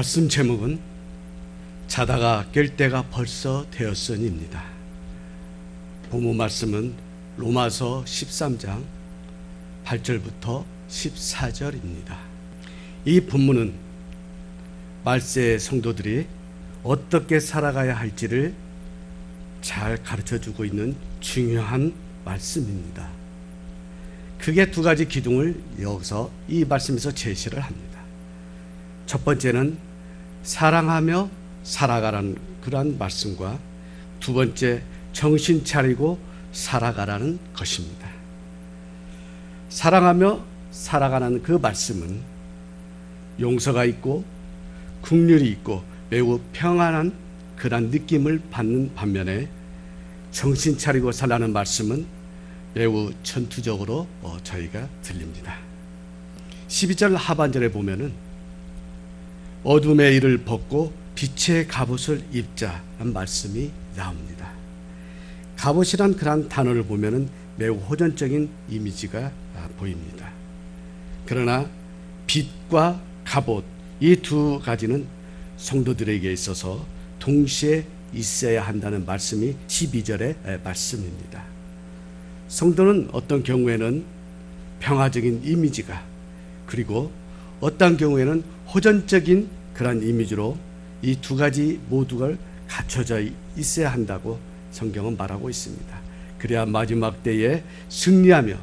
말씀 제목은 자다가 깰 때가 벌써 되었으니입니다. 본문 말씀은 로마서 13장 8절부터 14절입니다. 이 본문은 말세 성도들이 어떻게 살아가야 할지를 잘 가르쳐주고 있는 중요한 말씀입니다. 크게 두 가지 기둥을 여기서 이 말씀에서 제시를 합니다. 첫 번째는 사랑하며 살아가라는 그러한 말씀과 두 번째 정신 차리고 살아가라는 것입니다. 사랑하며 살아가는 그 말씀은 용서가 있고 긍휼이 있고 매우 평안한 그런 느낌을 받는 반면에 정신 차리고 살라는 말씀은 매우 전투적으로 저희가 들립니다. 12절 하반절에 보면은 어둠의 일을 벗고 빛의 갑옷을 입자는 말씀이 나옵니다. 갑옷이란 그런 단어를 보면은 매우 호전적인 이미지가 보입니다. 그러나 빛과 갑옷 이 두 가지는 성도들에게 있어서 동시에 있어야 한다는 말씀이 12절의 말씀입니다. 성도는 어떤 경우에는 평화적인 이미지가 그리고 어떤 경우에는 호전적인 그런 이미지로 이 두 가지 모두가 갖춰져 있어야 한다고 성경은 말하고 있습니다. 그래야 마지막 때에 승리하며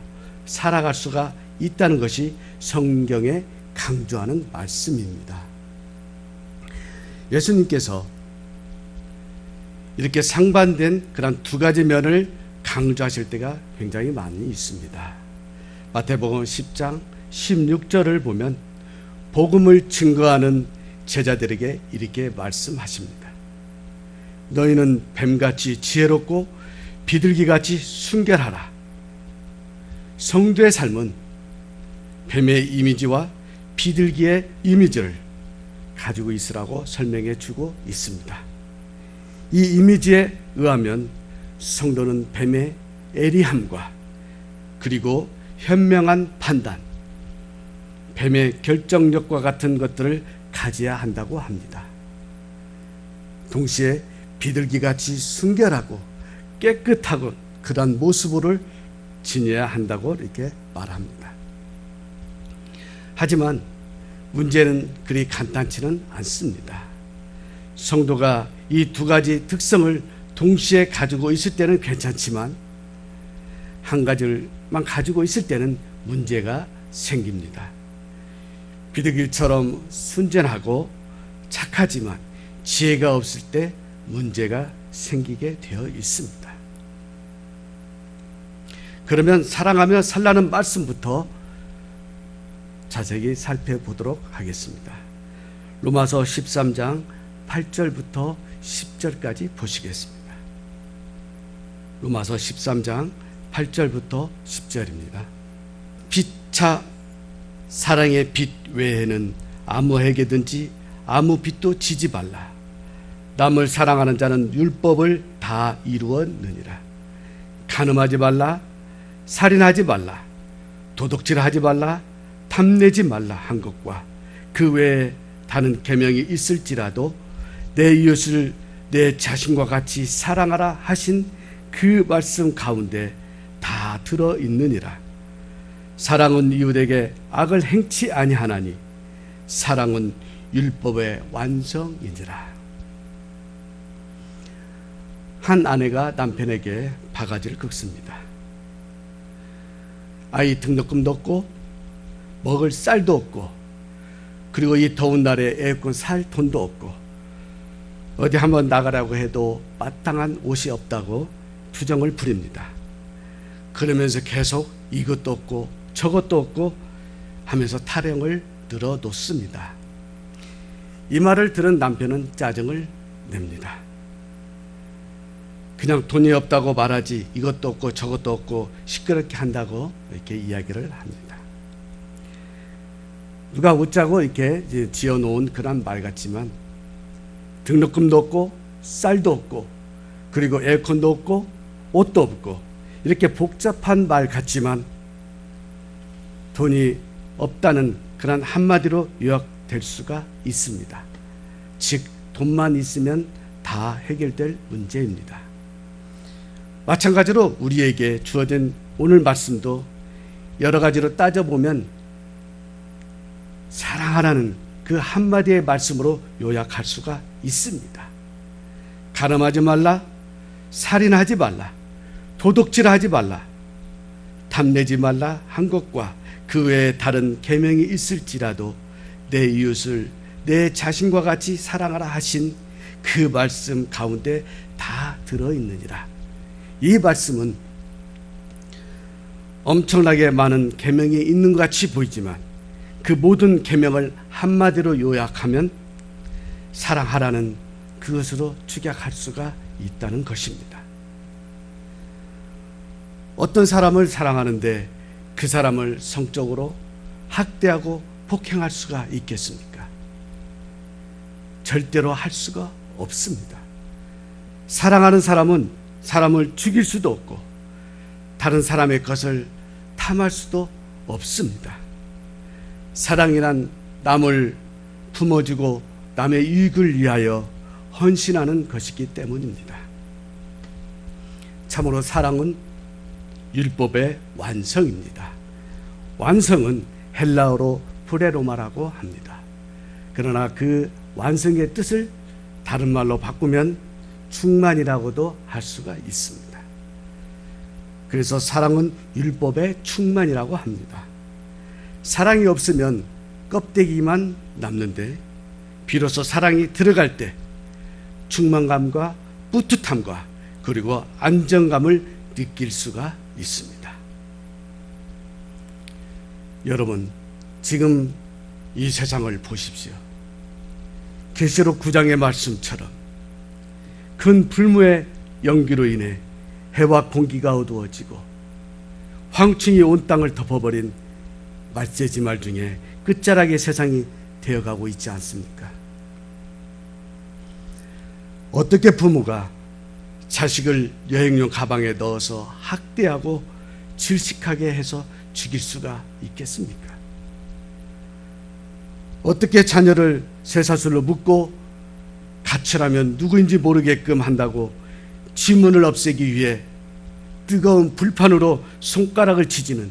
살아갈 수가 있다는 것이 성경에 강조하는 말씀입니다. 예수님께서 이렇게 상반된 그런 두 가지 면을 강조하실 때가 굉장히 많이 있습니다. 마태복음 10장 16절을 보면 복음을 증거하는 제자들에게 이렇게 말씀하십니다. 너희는 뱀같이 지혜롭고 비둘기같이 순결하라. 성도의 삶은 뱀의 이미지와 비둘기의 이미지를 가지고 있으라고 설명해 주고 있습니다. 이 이미지에 의하면 성도는 뱀의 예리함과 그리고 현명한 판단, 뱀의 결정력과 같은 것들을 가져야 한다고 합니다. 동시에 비둘기같이 순결하고 깨끗하고 그런 모습을 지녀야 한다고 이렇게 말합니다. 하지만 문제는 그리 간단치는 않습니다. 성도가 이 두 가지 특성을 동시에 가지고 있을 때는 괜찮지만 한 가지만 가지고 있을 때는 문제가 생깁니다. 비둘기처럼 순전하고 착하지만 지혜가 없을 때 문제가 생기게 되어 있습니다. 그러면 사랑하며 살라는 말씀부터 자세히 살펴보도록 하겠습니다. 로마서 13장 8절부터 10절까지 보시겠습니다. 로마서 13장 8절부터 10절입니다. 빛차 사랑의 빛 외에는 아무에게든지 아무 빛도 지지 말라. 남을 사랑하는 자는 율법을 다 이루었느니라. 간음하지 말라, 살인하지 말라, 도둑질하지 말라, 탐내지 말라 한 것과 그 외에 다른 계명이 있을지라도 내 이웃을 내 자신과 같이 사랑하라 하신 그 말씀 가운데 다 들어 있느니라. 사랑은 이웃에게 악을 행치 아니하나니 사랑은 율법의 완성이니라. 한 아내가 남편에게 바가지를 긁습니다. 아이 등록금도 없고 먹을 쌀도 없고 그리고 이 더운 날에 에어컨 살 돈도 없고 어디 한번 나가라고 해도 마땅한 옷이 없다고 투정을 부립니다. 그러면서 계속 이것도 없고 저것도 없고 하면서 타령을 늘어놓습니다. 이 말을 들은 남편은 짜증을 냅니다. 그냥 돈이 없다고 말하지 이것도 없고 저것도 없고 시끄럽게 한다고 이렇게 이야기를 합니다. 누가 웃자고 이렇게 지어놓은 그런 말 같지만 등록금도 없고 쌀도 없고 그리고 에어컨도 없고 옷도 없고 이렇게 복잡한 말 같지만 돈이 없다는 그런 한마디로 요약될 수가 있습니다. 즉 돈만 있으면 다 해결될 문제입니다. 마찬가지로 우리에게 주어진 오늘 말씀도 여러 가지로 따져보면 사랑하라는 그 한마디의 말씀으로 요약할 수가 있습니다. 가늠하지 말라, 살인하지 말라, 도둑질하지 말라, 탐내지 말라 한 것과 그 외에 다른 계명이 있을지라도 내 이웃을 내 자신과 같이 사랑하라 하신 그 말씀 가운데 다 들어있느니라. 이 말씀은 엄청나게 많은 계명이 있는 것 같이 보이지만 그 모든 계명을 한마디로 요약하면 사랑하라는 그것으로 축약할 수가 있다는 것입니다. 어떤 사람을 사랑하는데 그 사람을 성적으로 학대하고 폭행할 수가 있겠습니까? 절대로 할 수가 없습니다. 사랑하는 사람은 사람을 죽일 수도 없고 다른 사람의 것을 탐할 수도 없습니다. 사랑이란 남을 품어주고 남의 이익을 위하여 헌신하는 것이기 때문입니다. 참으로 사랑은 율법의 완성입니다. 완성은 헬라어로 프레로마라고 합니다. 그러나 그 완성의 뜻을 다른 말로 바꾸면 충만이라고도 할 수가 있습니다. 그래서 사랑은 율법의 충만이라고 합니다. 사랑이 없으면 껍데기만 남는데 비로소 사랑이 들어갈 때 충만감과 뿌듯함과 그리고 안정감을 느낄 수가 있습니다. 여러분, 지금 이 세상을 보십시오. 계시록 9장의 말씀처럼 큰 불무의 연기로 인해 해와 공기가 어두워지고 황충이 온 땅을 덮어버린 말세지말 중에 끝자락의 세상이 되어가고 있지 않습니까? 어떻게 부모가 자식을 여행용 가방에 넣어서 학대하고 질식하게 해서 죽일 수가 있겠습니까? 어떻게 자녀를 쇠사슬로 묶고 가출하면 누구인지 모르게끔 한다고 지문을 없애기 위해 뜨거운 불판으로 손가락을 치지는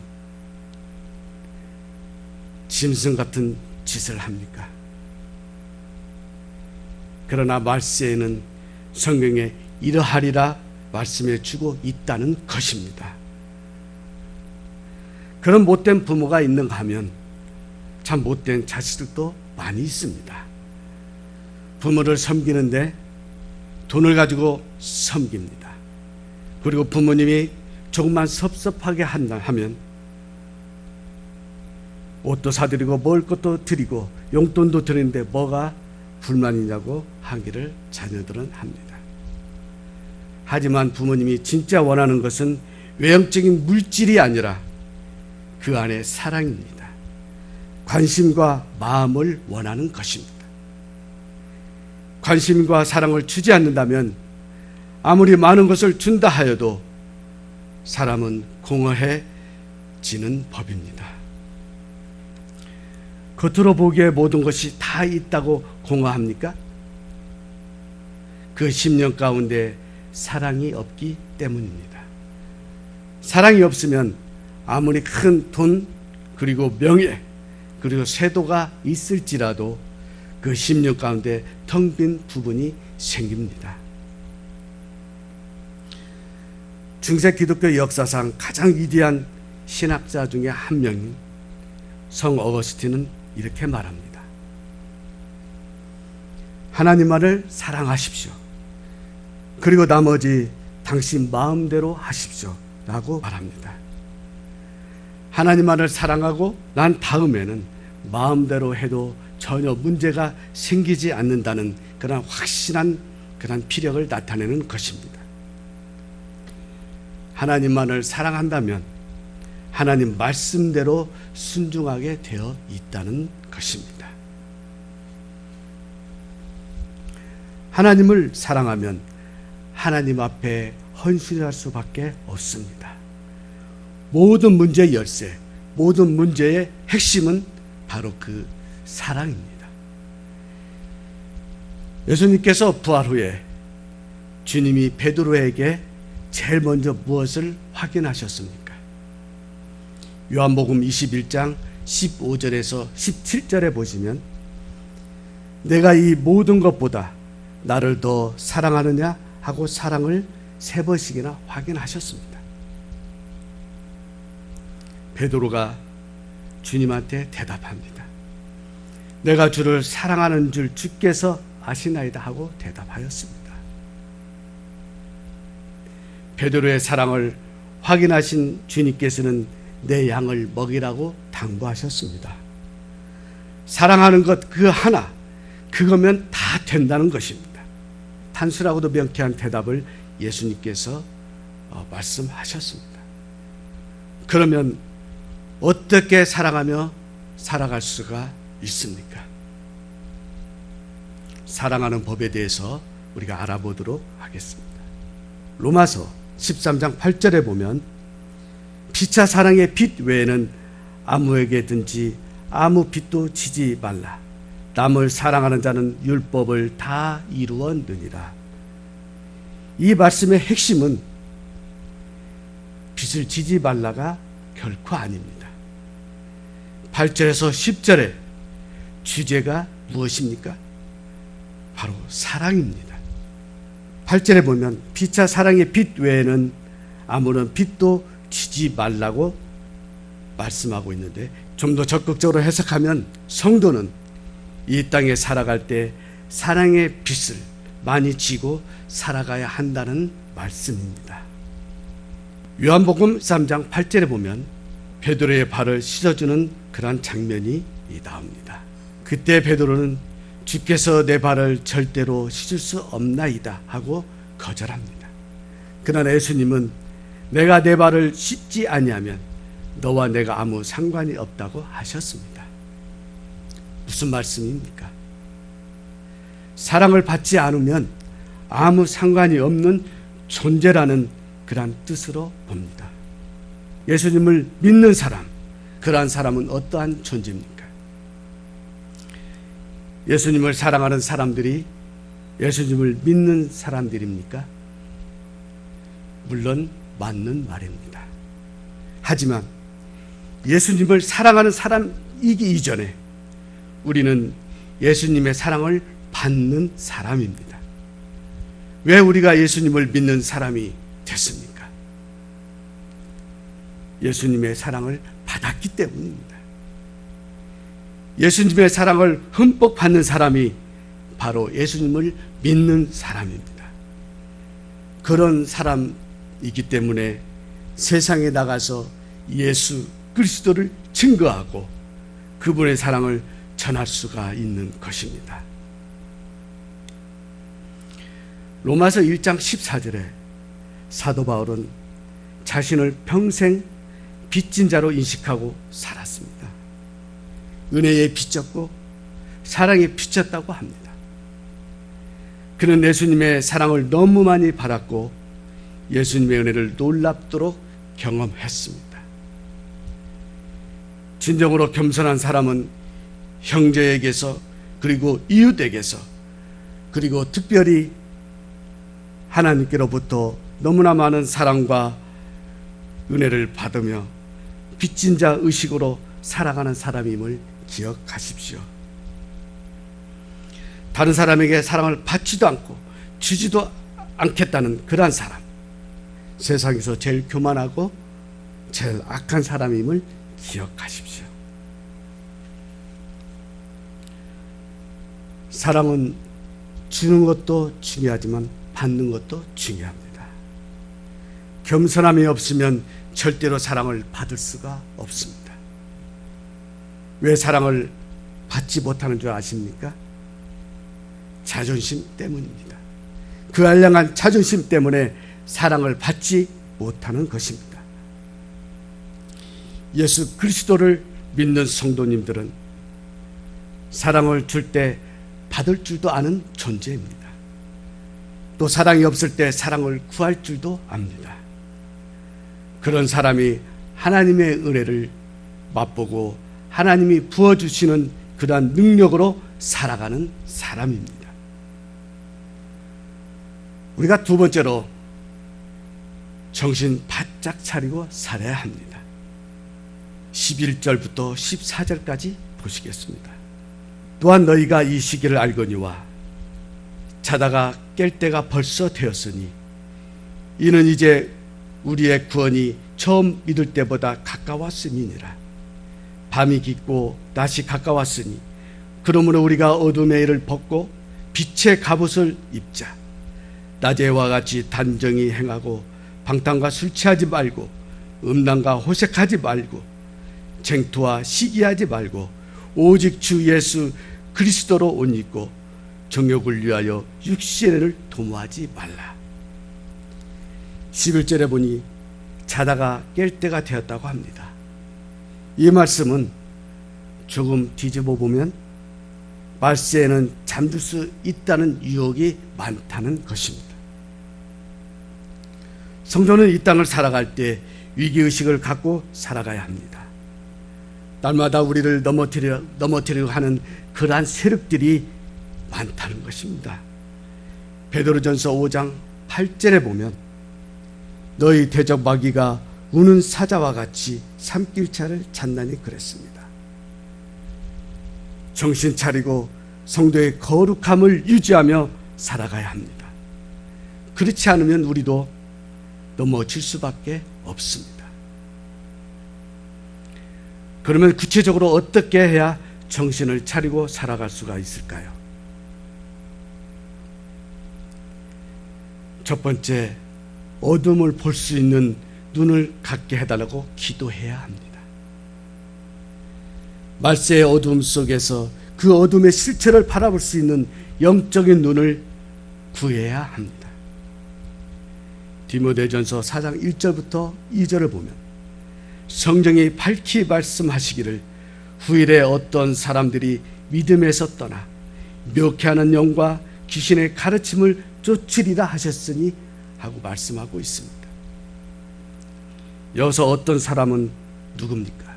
짐승 같은 짓을 합니까? 그러나 말세에는 성경에 이러하리라 말씀해 주고 있다는 것입니다. 그런 못된 부모가 있는가 하면 참 못된 자식들도 많이 있습니다. 부모를 섬기는데 돈을 가지고 섬깁니다. 그리고 부모님이 조금만 섭섭하게 하면 옷도 사드리고 먹을 것도 드리고 용돈도 드리는데 뭐가 불만이냐고 하기를 자녀들은 합니다. 하지만 부모님이 진짜 원하는 것은 외형적인 물질이 아니라 그 안에 사랑입니다. 관심과 마음을 원하는 것입니다. 관심과 사랑을 주지 않는다면 아무리 많은 것을 준다 하여도 사람은 공허해지는 법입니다. 겉으로 보기에 모든 것이 다 있다고 공허합니까? 그 심령 가운데 사랑이 없기 때문입니다. 사랑이 없으면 아무리 큰 돈 그리고 명예 그리고 세도가 있을지라도 그 심령 가운데 텅 빈 부분이 생깁니다. 중세 기독교 역사상 가장 위대한 신학자 중에 한 명인 성 어거스틴은 이렇게 말합니다. 하나님만을 사랑하십시오. 그리고 나머지 당신 마음대로 하십시오. 라고 말합니다. 하나님만을 사랑하고 난 다음에는 마음대로 해도 전혀 문제가 생기지 않는다는 그런 확실한 그런 피력을 나타내는 것입니다. 하나님만을 사랑한다면 하나님 말씀대로 순종하게 되어 있다는 것입니다. 하나님을 사랑하면 하나님 앞에 헌신할 수밖에 없습니다. 모든 문제의 열쇠, 모든 문제의 핵심은 바로 그 사랑입니다. 예수님께서 부활 후에 주님이 베드로에게 제일 먼저 무엇을 확인하셨습니까? 요한복음 21장 15절에서 17절에 보시면 내가 이 모든 것보다 나를 더 사랑하느냐 하고 사랑을 3번씩이나 확인하셨습니다. 베드로가 주님한테 대답합니다. 내가 주를 사랑하는 줄 주께서 아시나이다 하고 대답하였습니다. 베드로의 사랑을 확인하신 주님께서는 내 양을 먹이라고 당부하셨습니다. 사랑하는 것 그 하나, 그거면 다 된다는 것입니다. 단순하고도 명쾌한 대답을 예수님께서 말씀하셨습니다. 그러면 어떻게 사랑하며 살아갈 수가 있습니까? 사랑하는 법에 대해서 우리가 알아보도록 하겠습니다. 로마서 13장 8절에 보면 피차 사랑의 빛 외에는 아무에게든지 아무 빛도 지지 말라. 남을 사랑하는 자는 율법을 다 이루었느니라. 이 말씀의 핵심은 빛을 지지 말라가 결코 아닙니다. 8절에서 10절의 주제가 무엇입니까? 바로 사랑입니다. 8절에 보면 피차 사랑의 빛 외에는 아무런 빛도 지지 말라고 말씀하고 있는데, 좀 더 적극적으로 해석하면 성도는 이 땅에 살아갈 때 사랑의 빛을 많이 지고 살아가야 한다는 말씀입니다. 요한복음 3장 8절에 보면 베드로의 발을 씻어주는 그런 장면이 나옵니다. 그때 베드로는 주께서 내 발을 절대로 씻을 수 없나이다 하고 거절합니다. 그러나 예수님은 내가 내 발을 씻지 아니하면 너와 내가 아무 상관이 없다고 하셨습니다. 무슨 말씀입니까? 사랑을 받지 않으면 아무 상관이 없는 존재라는 그런 뜻으로 봅니다. 예수님을 믿는 사람, 그러한 사람은 어떠한 존재입니까? 예수님을 사랑하는 사람들이 예수님을 믿는 사람들입니까? 물론 맞는 말입니다. 하지만 예수님을 사랑하는 사람이기 이전에 우리는 예수님의 사랑을 받는 사람입니다. 왜 우리가 예수님을 믿는 사람이 됐습니까? 예수님의 사랑을 받았기 때문입니다. 예수님의 사랑을 흠뻑 받는 사람이 바로 예수님을 믿는 사람입니다. 그런 사람이기 때문에 세상에 나가서 예수 그리스도를 증거하고 그분의 사랑을 전할 수가 있는 것입니다. 로마서 1장 14절에 사도 바울은 자신을 평생 빚진 자로 인식하고 살았습니다. 은혜에 빚졌고 사랑에 빚졌다고 합니다. 그는 예수님의 사랑을 너무 많이 받았고 예수님의 은혜를 놀랍도록 경험했습니다. 진정으로 겸손한 사람은 형제에게서 그리고 이웃에게서 그리고 특별히 하나님께로부터 너무나 많은 사랑과 은혜를 받으며 빚진 자 의식으로 살아가는 사람임을 기억하십시오. 다른 사람에게 사랑을 받지도 않고 주지도 않겠다는 그러한 사람, 세상에서 제일 교만하고 제일 악한 사람임을 기억하십시오. 사랑은 주는 것도 중요하지만 받는 것도 중요합니다. 겸손함이 없으면 절대로 사랑을 받을 수가 없습니다. 왜 사랑을 받지 못하는 줄 아십니까? 자존심 때문입니다. 그 알량한 자존심 때문에 사랑을 받지 못하는 것입니다. 예수 그리스도를 믿는 성도님들은 사랑을 줄 때 받을 줄도 아는 존재입니다. 또 사랑이 없을 때 사랑을 구할 줄도 압니다. 그런 사람이 하나님의 은혜를 맛보고 하나님이 부어주시는 그러한 능력으로 살아가는 사람입니다. 우리가 두 번째로 정신 바짝 차리고 살아야 합니다. 11절부터 14절까지 보시겠습니다. 또한 너희가 이 시기를 알거니와 자다가 깰 때가 벌써 되었으니 이는 이제 우리의 구원이 처음 믿을 때보다 가까웠음이니라. 밤이 깊고 낮이 가까웠으니 그러므로 우리가 어둠의 일을 벗고 빛의 갑옷을 입자. 낮에와 같이 단정히 행하고 방탕과 술 취하지 말고 음란과 호색하지 말고 쟁투와 시기하지 말고 오직 주 예수 그리스도로 옷 입고 정욕을 위하여 육신을 도모하지 말라. 11절에 보니 자다가 깰 때가 되었다고 합니다. 이 말씀은 조금 뒤집어 보면 말세에는 잠들 수 있다는 유혹이 많다는 것입니다. 성도는 이 땅을 살아갈 때 위기의식을 갖고 살아가야 합니다. 날마다 우리를 넘어뜨리려 하는 그러한 세력들이 많다는 것입니다. 베드로전서 5장 8절에 보면 너희 대적 마귀가 우는 사자와 같이 삼킬차를 찾나니 그랬습니다. 정신 차리고 성도의 거룩함을 유지하며 살아가야 합니다. 그렇지 않으면 우리도 넘어질 수밖에 없습니다. 그러면 구체적으로 어떻게 해야 정신을 차리고 살아갈 수가 있을까요? 첫 번째, 어둠을 볼 수 있는 눈을 갖게 해달라고 기도해야 합니다. 말세의 어둠 속에서 그 어둠의 실체를 바라볼 수 있는 영적인 눈을 구해야 합니다. 디모데전서 4장 1절부터 2절을 보면 성경이 밝히 말씀하시기를 후일에 어떤 사람들이 믿음에서 떠나 묘쾌하는 영과 귀신의 가르침을 쫓으리라 하셨으니 하고 말씀하고 있습니다. 여기서 어떤 사람은 누굽니까?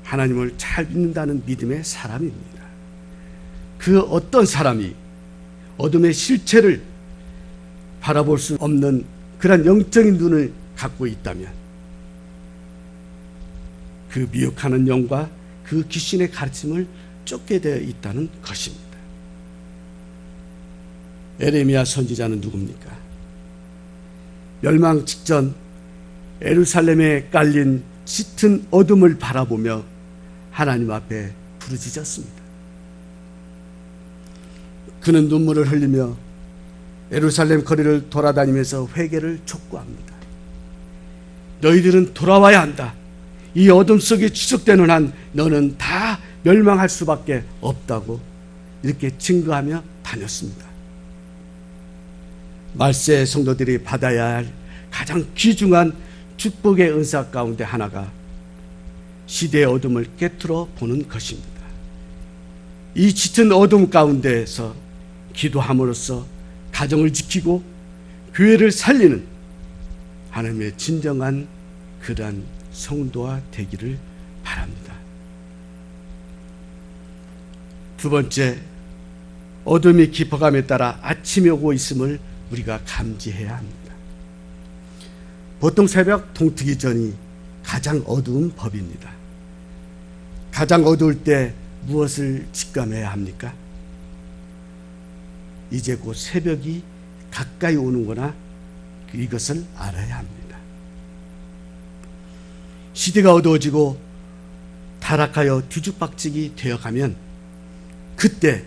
하나님을 잘 믿는다는 믿음의 사람입니다. 그 어떤 사람이 어둠의 실체를 바라볼 수 없는 그런 영적인 눈을 갖고 있다면 그 미혹하는 영과 그 귀신의 가르침을 쫓게 되어 있다는 것입니다. 에레미야 선지자는 누굽니까? 멸망 직전 예루살렘에 깔린 짙은 어둠을 바라보며 하나님 앞에 부르짖었습니다. 그는 눈물을 흘리며 예루살렘 거리를 돌아다니면서 회개를 촉구합니다. 너희들은 돌아와야 한다. 이 어둠 속에 추적되는 한 너는 다 멸망할 수밖에 없다고 이렇게 증거하며 다녔습니다. 말세 성도들이 받아야 할 가장 귀중한 축복의 은사 가운데 하나가 시대의 어둠을 깨트려 보는 것입니다. 이 짙은 어둠 가운데에서 기도함으로써 가정을 지키고 교회를 살리는 하나님의 진정한 그러한 성도가 되기를 바랍니다. 두 번째, 어둠이 깊어감에 따라 아침이 오고 있음을 우리가 감지해야 합니다. 보통 새벽 동트기 전이 가장 어두운 법입니다. 가장 어두울 때 무엇을 직감해야 합니까? 이제 곧 새벽이 가까이 오는구나, 이것을 알아야 합니다. 시대가 어두워지고 타락하여 뒤죽박죽이 되어가면 그때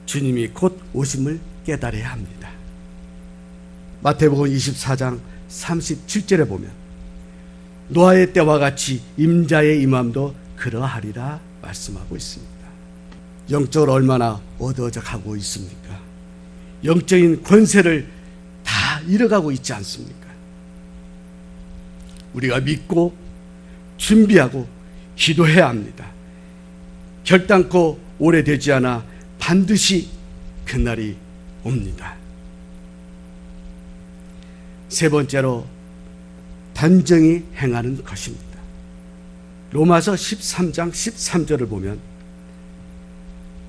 주님이 곧 오심을 깨달아야 합니다. 마태복음 24장 37절에 보면 노아의 때와 같이 임자의 임함도 그러하리라 말씀하고 있습니다. 영적으로 얼마나 어두워져 가고 있습니까? 영적인 권세를 다 잃어가고 있지 않습니까? 우리가 믿고 준비하고 기도해야 합니다. 결단코 오래되지 않아 반드시 그날이 옵니다. 세 번째로 단정히 행하는 것입니다. 로마서 13장 13절을 보면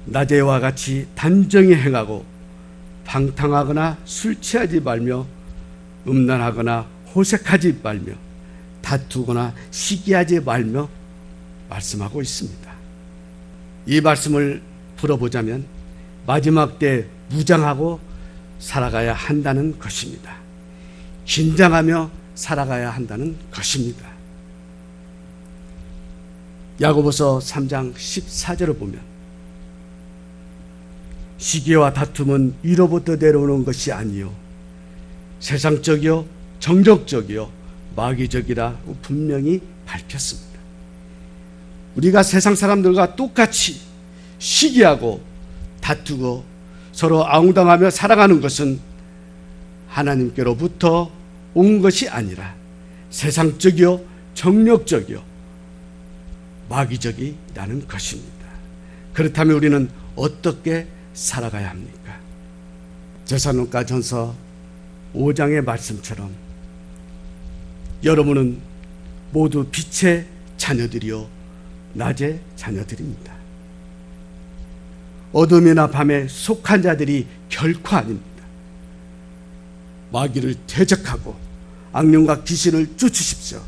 낮에와 같이 단정히 행하고 방탕하거나 술 취하지 말며 음란하거나 호색하지 말며 다투거나 시기하지 말며 말씀하고 있습니다. 이 말씀을 풀어보자면 마지막 때 무장하고 살아가야 한다는 것입니다. 긴장하며 살아가야 한다는 것입니다. 야고보서 3장 14절을 보면 시기와 다툼은 위로부터 내려오는 것이 아니요 세상적이요 정적적이요 마귀적이라 분명히 밝혔습니다. 우리가 세상 사람들과 똑같이 시기하고 다투고 서로 아웅당하며 살아가는 것은 하나님께로부터 온 것이 아니라 세상적이요 정력적이요 마귀적이라는 것입니다. 그렇다면 우리는 어떻게 살아가야 합니까? 데살로니가전서 5장의 말씀처럼 여러분은 모두 빛의 자녀들이요 낮의 자녀들입니다. 어둠이나 밤에 속한 자들이 결코 아닙니다. 마귀를 대적하고 악령과 귀신을 쫓으십시오.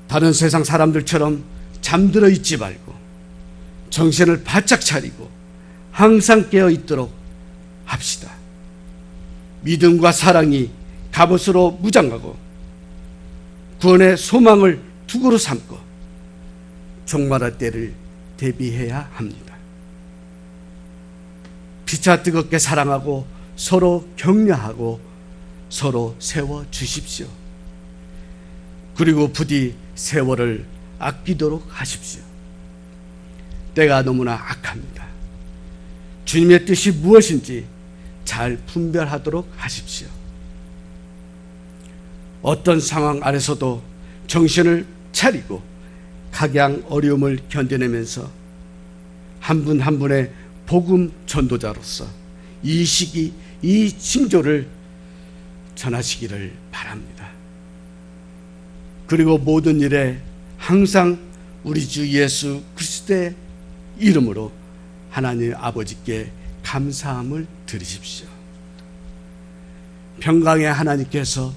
다른 세상 사람들처럼 잠들어 있지 말고 정신을 바짝 차리고 항상 깨어 있도록 합시다. 믿음과 사랑이 갑옷으로 무장하고 구원의 소망을 투구로 삼고 종말의 때를 대비해야 합니다. 피차 뜨겁게 사랑하고 서로 격려하고 서로 세워주십시오. 그리고 부디 세월을 아끼도록 하십시오. 때가 너무나 악합니다. 주님의 뜻이 무엇인지 잘 분별하도록 하십시오. 어떤 상황 안에서도 정신을 차리고 각양 어려움을 견뎌내면서 한 분 한 분의 복음 전도자로서 이 시기 이 징조를 전하시기를 바랍니다. 그리고 모든 일에 항상 우리 주 예수 그리스도의 이름으로 하나님 아버지께 감사함을 드리십시오. 평강의 하나님께서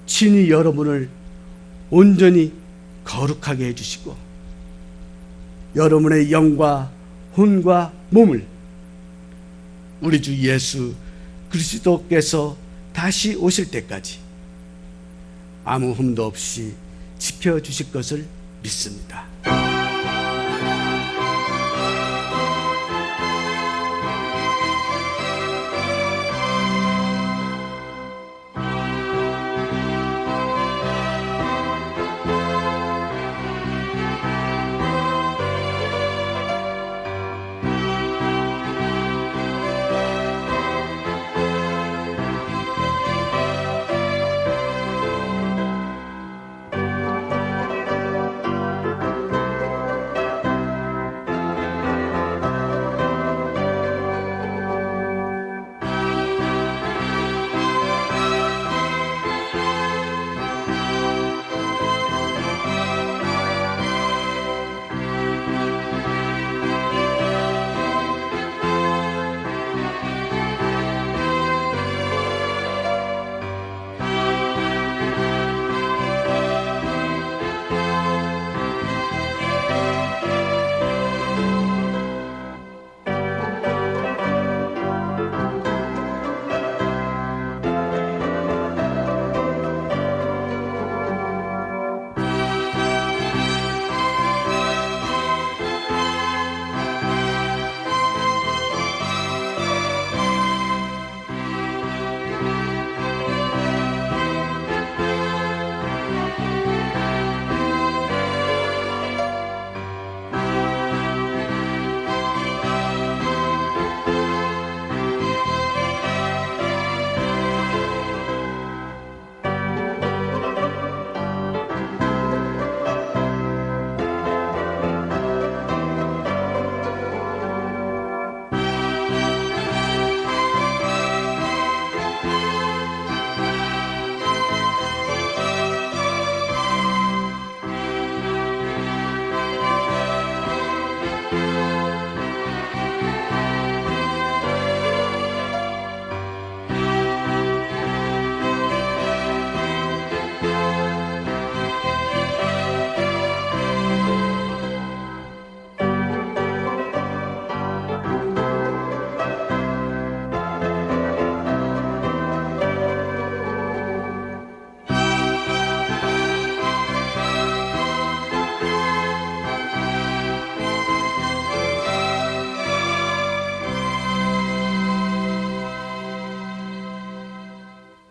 친히 여러분을 온전히 거룩하게 해주시고 여러분의 영과 혼과 몸을 우리 주 예수 그리스도께서 다시 오실 때까지 아무 흠도 없이 지켜주실 것을 믿습니다.